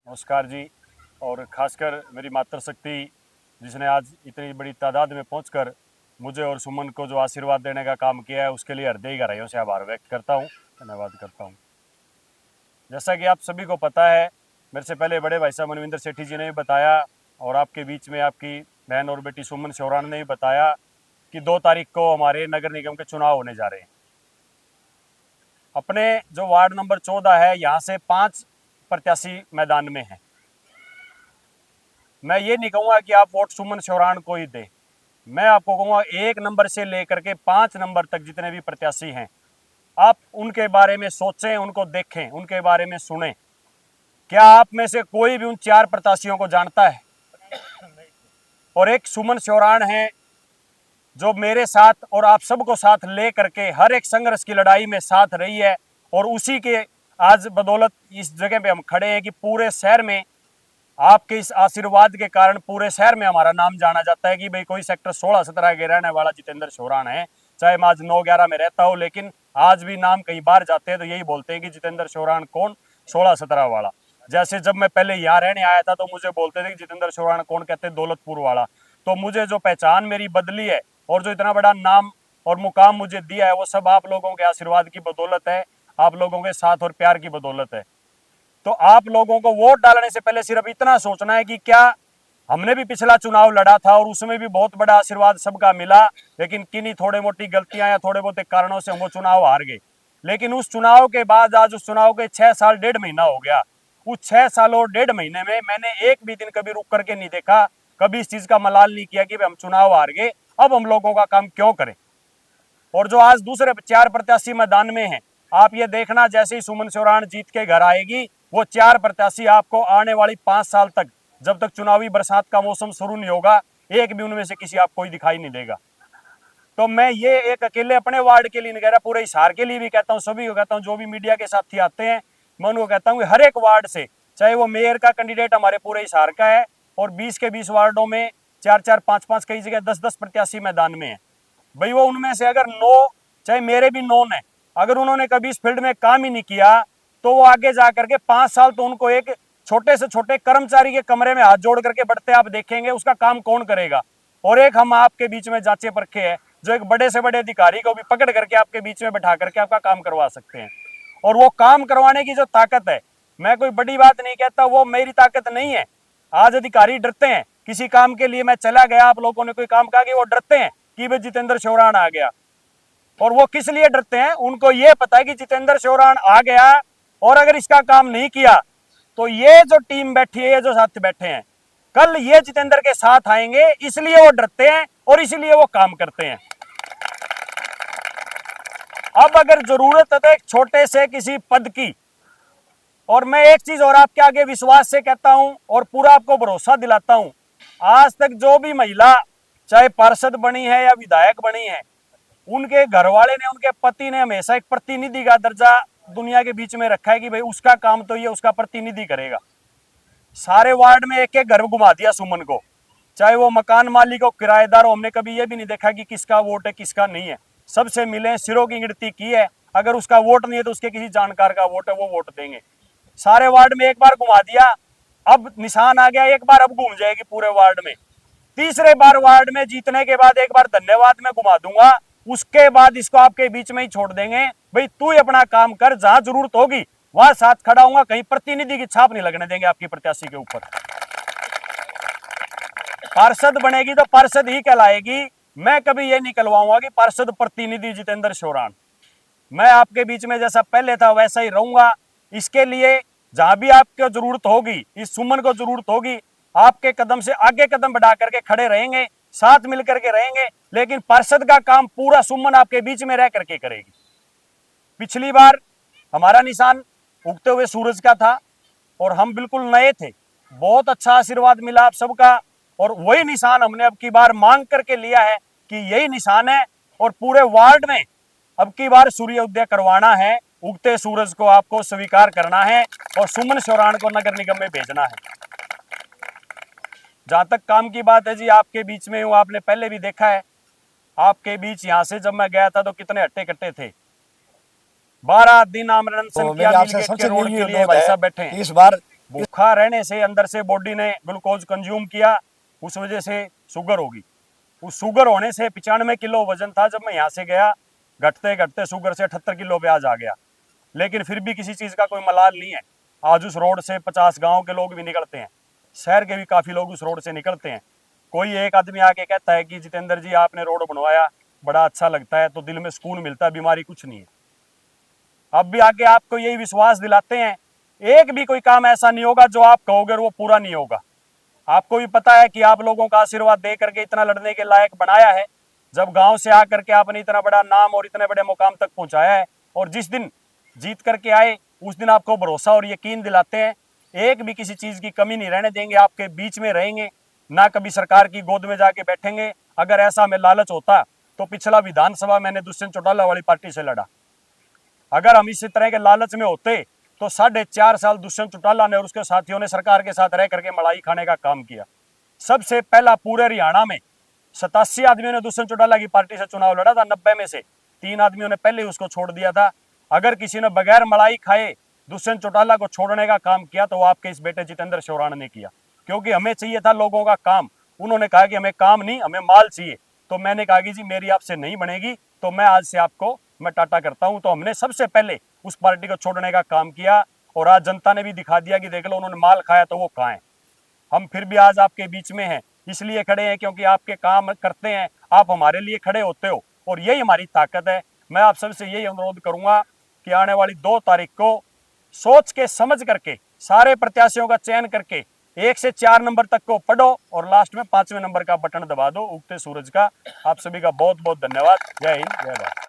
नमस्कार जी। और ख़ासकर मेरी मातृशक्ति जिसने आज इतनी बड़ी तादाद में पहुंचकर मुझे और सुमन को जो आशीर्वाद देने का काम किया है उसके लिए हृदय गहराइयों से आभार व्यक्त करता हूं, धन्यवाद करता हूं। जैसा कि आप सभी को पता है, मेरे से पहले बड़े भाई साहब मनविंदर सेठी जी ने भी बताया और आपके बीच में आपकी बहन और बेटी सुमन श्योराण ने भी बताया कि 2 तारीख को हमारे नगर निगम के चुनाव होने जा रहे हैं। अपने जो वार्ड नंबर 14 है, यहाँ से 5 प्रत्याशी मैदान में हैं। मैं ये नहीं कहूँगा कि आप वोट सुमन श्योराण को ही दें। मैं आपको कहूँगा 1 नंबर से लेकर के 5 नंबर तक जितने भी प्रत्याशी हैं, आप उनके बारे में सोचें, उनको देखें, उनके बारे में सुनें। क्या आप में से कोई भी उन 4 प्रत्याशियों को जानता है? और एक सुमन श्योराण है जो मेरे साथ और आप सबको साथ ले करके हर एक संघर्ष की लड़ाई में साथ रही है, और उसी के आज बदौलत इस जगह पे हम खड़े हैं कि पूरे शहर में आपके इस आशीर्वाद के कारण पूरे शहर में हमारा नाम जाना जाता है कि भाई कोई सेक्टर 16-17 के रहने वाला जितेंद्र श्योराण है। चाहे मैं आज 9-11 में रहता हूँ, लेकिन आज भी नाम कहीं बाहर जाते हैं तो यही बोलते हैं कि जितेंद्र श्योराण कौन, 16-17 वाला। जैसे जब मैं पहले यहाँ रहने आया था तो मुझे बोलते थे कि जितेंद्र श्योराण कौन, कहते दौलतपुर वाला। तो मुझे जो पहचान मेरी बदली है और जो इतना बड़ा नाम और मुकाम मुझे दिया है, वो सब आप लोगों के आशीर्वाद की बदौलत है, आप लोगों के साथ और प्यार की बदौलत है। तो आप लोगों को वोट डालने से पहले सिर्फ इतना सोचना है कि क्या हमने भी पिछला चुनाव लड़ा था और उसमें भी बहुत बड़ा आशीर्वाद सबका मिला, लेकिन किन्हीं थोड़े मोटी गलतियां या थोड़े बहुत कारणों से हम वो चुनाव हार गए। लेकिन उस चुनाव के बाद आज उस चुनाव के 6 साल 1.5 महीना हो गया। उस 6 साल और 1.5 महीने में मैंने एक भी दिन कभी रुक करके नहीं देखा, कभी इस चीज का मलाल नहीं किया कि हम चुनाव हार गए, अब हम लोगों का काम क्यों करें। और जो आज दूसरे 4 प्रत्याशी मैदान में हैं, आप ये देखना जैसे ही सुमन श्योराण जीत के घर आएगी, वो 4 प्रत्याशी आपको आने वाली 5 साल तक, जब तक चुनावी बरसात का मौसम शुरू नहीं होगा, एक भी उनमें से किसी आपको ही दिखाई नहीं देगा। तो मैं ये एक अकेले अपने वार्ड के लिए नहीं कह रहा, पूरे हिसार के लिए भी कहता हूँ, सभी को कहता हूँ, जो भी मीडिया के साथी आते हैं, मैं उनको कहता हूँ हर एक वार्ड से, चाहे वो मेयर का कैंडिडेट हमारे पूरे हिसार का है और 20 के 20 वार्डों में 4-4, 5-5, कई जगह 10-10 प्रत्याशी मैदान में है, भाई वो उनमें से अगर 9, चाहे मेरे भी 9 है, अगर उन्होंने कभी इस फील्ड में काम ही नहीं किया तो वो आगे जाकर के 5 साल तो उनको एक छोटे से छोटे कर्मचारी के कमरे में हाथ जोड़ करके बढ़ते आप देखेंगे, उसका काम कौन करेगा। और एक हम आपके बीच में जांचे परखे हैं जो एक बड़े से बड़े अधिकारी को भी पकड़ करके आपके बीच में बैठा करके आपका काम करवा सकते हैं। और वो काम करवाने की जो ताकत है, मैं कोई बड़ी बात नहीं कहता, वो मेरी ताकत नहीं है। आज अधिकारी डरते हैं, किसी काम के लिए मैं चला गया, आप लोगों ने कोई काम कहा कि वो डरते हैं कि भाई जितेंद्र श्योराण आ गया। और वो किस लिए डरते हैं, उनको ये पता है कि जितेंद्र श्योराण आ गया और अगर इसका काम नहीं किया तो ये जो टीम बैठी है, ये जो साथ बैठे हैं, कल ये जितेंद्र के साथ आएंगे, इसलिए वो डरते हैं और इसलिए वो काम करते हैं। अब अगर जरूरत है एक छोटे से किसी पद की, और मैं एक चीज और आपके आगे विश्वास से कहता हूं और पूरा आपको भरोसा दिलाता हूं, आज तक जो भी महिला चाहे पार्षद बनी है या विधायक बनी है, उनके घर वाले ने, उनके पति ने हमेशा एक प्रतिनिधि का दर्जा दुनिया के बीच में रखा है कि भाई उसका काम तो ये उसका प्रतिनिधि करेगा। सारे वार्ड में एक एक घर घुमा दिया सुमन को, चाहे वो मकान मालिक हो, किराएदार हो, हमने कभी ये भी नहीं देखा कि किसका वोट है किसका नहीं है। सबसे मिले, सिरों की गिनती की है, अगर उसका वोट नहीं है तो उसके किसी जानकार का वोट है, वो वोट देंगे। सारे वार्ड में एक बार घुमा दिया, अब निशान आ गया, एक बार अब घूम जाएगी पूरे वार्ड में। तीसरे बार वार्ड में जीतने के बाद एक बार धन्यवाद में घुमा दूंगा, उसके बाद इसको आपके बीच में ही छोड़ देंगे। भाई तू ही अपना काम कर, जहां जरूरत होगी वहां साथ खड़ा हूंगा, कहीं प्रतिनिधि की छाप नहीं लगने देंगे आपकी प्रत्याशी के ऊपर। पार्षद बनेगी तो पार्षद ही कहलाएगी, मैं कभी ये नहीं कहलवाऊंगा कि पार्षद प्रतिनिधि जितेंद्र श्योराण। मैं आपके बीच में जैसा पहले था वैसा ही रहूंगा। इसके लिए जहां भी आपको जरूरत होगी, इस सुमन को जरूरत होगी, आपके कदम से आगे कदम बढ़ा करके खड़े रहेंगे, साथ मिलकर के रहेंगे, लेकिन पार्षद का काम पूरा सुमन आपके बीच में रह करके करेगी। पिछली बार हमारा निशान उगते हुए सूरज का था और हम बिल्कुल नए थे, बहुत अच्छा आशीर्वाद मिला आप सबका, और वही निशान हमने अब की बार मांग करके लिया है कि यही निशान है, और पूरे वार्ड में अब की बार सूर्योदय करवाना है, उगते सूरज को आपको स्वीकार करना है और सुमन श्योराण को नगर निगम में भेजना है। जहां तक काम की बात है जी, आपके बीच में हूं, आपने पहले भी देखा है, आपके बीच यहां से जब मैं गया था तो कितने हट्टे कट्टे थे। 12 दिन आमरण तो मेरी आपसे सबसे रोड यही के लिए अनुरोध भाई है साहब बैठे हैं। कि इस बार भूखा रहने से अंदर से बॉडी ने ग्लूकोज कंज्यूम किया, उस वजह से शुगर होगी। उस शुगर होने से 95 किलो वजन था जब मैं यहाँ से गया, घटते घटते शुगर से 78 किलो पे आज आ गया। लेकिन फिर भी किसी चीज़ का कोई मलाल नहीं है। आज उस रोड से 50 गांव के लोग भी निकलते हैं, शहर के भी काफ़ी लोग उस रोड से निकलते हैं। कोई एक आदमी आके कहता है कि जितेंद्र जी आपने रोड बनवाया, बड़ा अच्छा लगता है, तो दिल में सुकून मिलता है, बीमारी कुछ नहीं है। अब भी आके आपको यही विश्वास दिलाते हैं, एक भी कोई काम ऐसा नहीं होगा जो आप कहोगे वो पूरा नहीं होगा। आपको भी पता है कि आप लोगों का आशीर्वाद दे करके इतना लड़ने के लायक बनाया है, जब गांव से आकर के आपने इतना बड़ा नाम और इतने बड़े मुकाम तक पहुंचाया है। और जिस दिन जीत करके आए उस दिन आपको भरोसा और यकीन दिलाते हैं, एक भी किसी चीज़ की कमी नहीं रहने देंगे, आपके बीच में रहेंगे, ना कभी सरकार की गोद में जाके बैठेंगे। अगर ऐसा हमें लालच होता तो पिछला विधानसभा मैंने दुष्यंत चौटाला वाली पार्टी से लड़ा। अगर हम इसी तरह के लालच में होते तो 4.5 साल दुष्यंत चौटाला ने और उसके साथियों ने सरकार के साथ रह करके मलाई खाने का काम किया। सबसे पहला पूरे हरियाणा में 87 आदमियों ने दुष्यंत चौटाला की पार्टी से चुनाव लड़ा था, 90 में से 3 आदमियों ने पहले ही उसको छोड़ दिया था। अगर किसी ने बगैर मलाई खाए दुष्यंत चौटाला को छोड़ने का काम किया तो वो आपके इस बेटे जितेंद्र शौराण ने किया, क्योंकि हमें चाहिए था लोगों का काम। उन्होंने कहा कि हमें काम नहीं, हमें माल चाहिए। तो मैंने कहा कि जी मेरी आपसे नहीं बनेगी, तो मैं आज से आपको मैं टाटा करता हूं। तो हमने सबसे पहले उस पार्टी को छोड़ने का काम किया और आज जनता ने भी दिखा दिया कि देख लो उन्होंने माल खाया तो वो कहाँ है। हम फिर भी आज आपके बीच में हैं, इसलिए खड़े हैं क्योंकि आपके काम करते हैं, आप हमारे लिए खड़े होते हो और यही हमारी ताकत है। मैं आप सबसे यही अनुरोध करूंगा कि आने वाली 2 तारीख को सोच के समझ करके सारे प्रत्याशियों का चयन करके 1 से 4 नंबर तक को पढ़ो और लास्ट में 5वें नंबर का बटन दबा दो उगते सूरज का। आप सभी का बहुत बहुत धन्यवाद। जय हिंद, जय भारत।